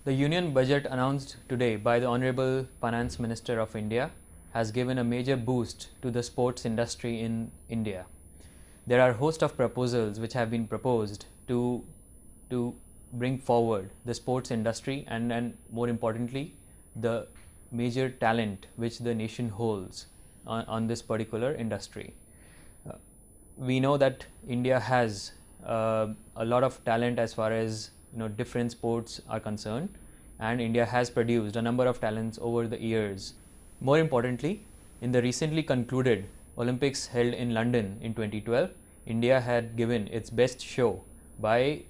The Union Budget announced today by the Honorable Finance Minister of India has given a major boost to the sports industry in India. There are a host of proposals which have been proposed to bring forward the sports industry and more importantly the major talent which the nation holds on this particular industry. We know that India has a lot of talent as far as different sports are concerned, and India has produced a number of talents over the years. More importantly, in the recently concluded Olympics held in London in 2012, India had given its best show by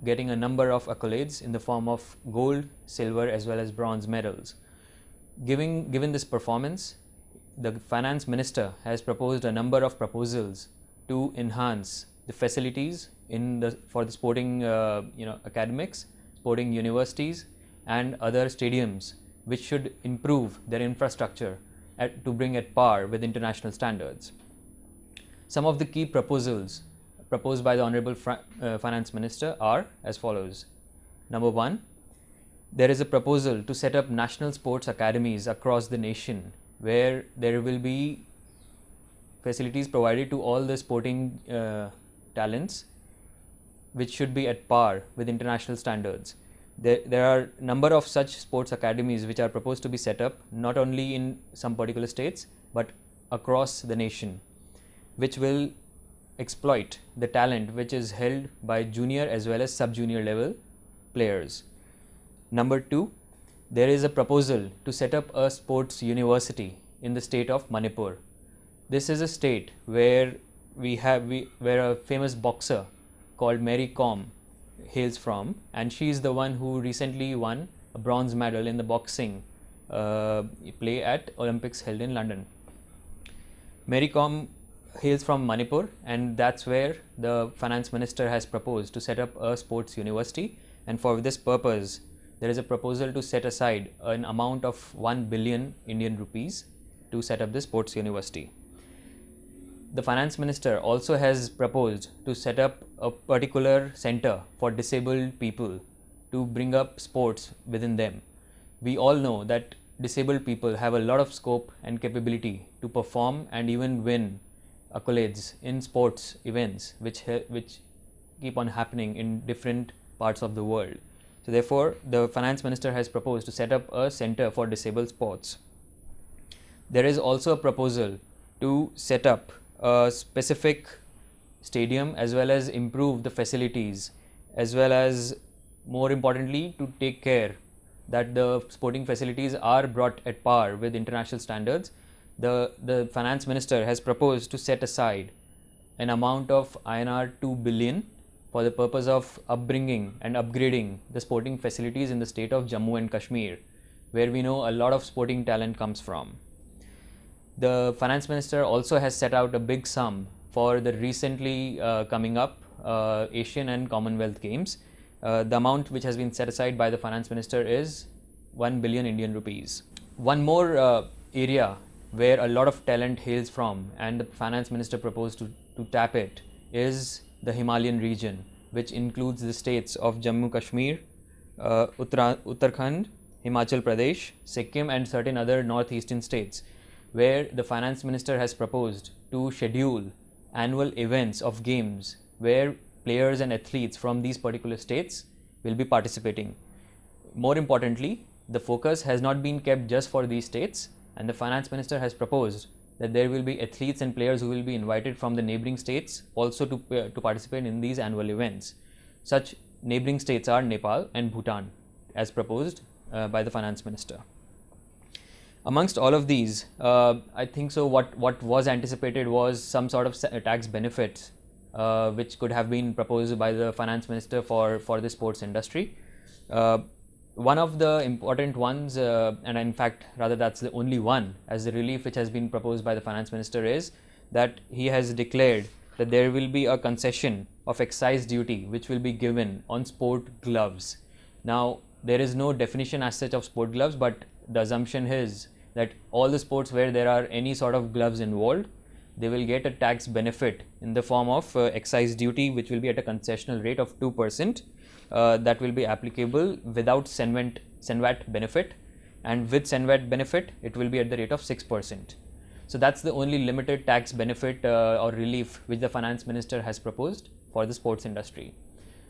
getting a number of accolades in the form of gold, silver as well as bronze medals. Given this performance, the finance minister has proposed a number of proposals to enhance the facilities for the sporting academics, sporting universities and other stadiums, which should improve their infrastructure to bring at par with international standards. Some of the key proposals proposed by the Honorable Finance Minister are as follows. Number one, there is a proposal to set up national sports academies across the nation where there will be facilities provided to all the sporting talents which should be at par with international standards. There are a number of such sports academies which are proposed to be set up not only in some particular states but across the nation, which will exploit the talent which is held by junior as well as sub-junior level players. Number two, there is a proposal to set up a sports university in the state of Manipur. This is a state where where a famous boxer called Mary Kom hails from, and she is the one who recently won a bronze medal in the boxing play at Olympics held in London. Mary Kom hails from Manipur, and that's where the finance minister has proposed to set up a sports university, and for this purpose there is a proposal to set aside an amount of 1 billion Indian rupees to set up the sports university. The finance minister also has proposed to set up a particular center for disabled people to bring up sports within them. We all know that disabled people have a lot of scope and capability to perform and even win accolades in sports events which keep on happening in different parts of the world. So therefore, the finance minister has proposed to set up a center for disabled sports. There is also a proposal to set up a specific stadium as well as improve the facilities, as well as more importantly to take care that the sporting facilities are brought at par with international standards. The finance minister has proposed to set aside an amount of INR 2 billion for the purpose of upbringing and upgrading the sporting facilities in the state of Jammu and Kashmir, where we know a lot of sporting talent comes from. The finance minister also has set out a big sum for the recently coming up Asian and Commonwealth Games. The amount which has been set aside by the finance minister is 1 billion Indian rupees. One more area where a lot of talent hails from and the finance minister proposed to tap it is the Himalayan region, which includes the states of Jammu Kashmir, Uttarakhand, Himachal Pradesh, Sikkim and certain other northeastern states, where the finance minister has proposed to schedule annual events of games where players and athletes from these particular states will be participating. More importantly, the focus has not been kept just for these states, and the finance minister has proposed that there will be athletes and players who will be invited from the neighboring states also to participate in these annual events. Such neighboring states are Nepal and Bhutan, as proposed by the finance minister. Amongst all of these, I think so what was anticipated was some sort of tax benefits which could have been proposed by the finance minister for the sports industry. One of the important ones, and in fact rather that's the only one as the relief which has been proposed by the finance minister, is that he has declared that there will be a concession of excise duty which will be given on sport gloves. Now there is no definition as such of sport gloves, but the assumption is that all the sports where there are any sort of gloves involved, they will get a tax benefit in the form of excise duty, which will be at a concessional rate of 2%. that will be applicable without CENVAT benefit, and with CENVAT benefit it will be at the rate of 6%. So that's the only limited tax benefit or relief which the finance minister has proposed for the sports industry.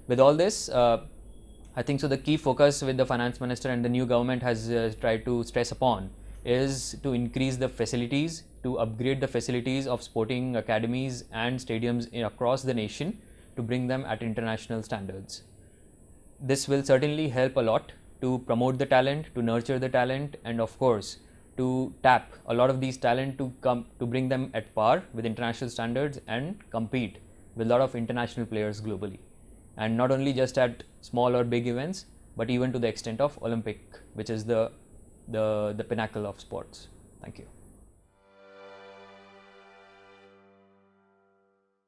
With all this, I think so the key focus with the finance minister and the new government has tried to stress upon is to increase the facilities, to upgrade the facilities of sporting academies and stadiums across the nation to bring them at international standards. This will certainly help a lot to promote the talent, to nurture the talent, and of course to tap a lot of these talent to bring them at par with international standards and compete with a lot of international players globally, and not only just at small or big events, but even to the extent of Olympic, which is the pinnacle of sports. Thank you.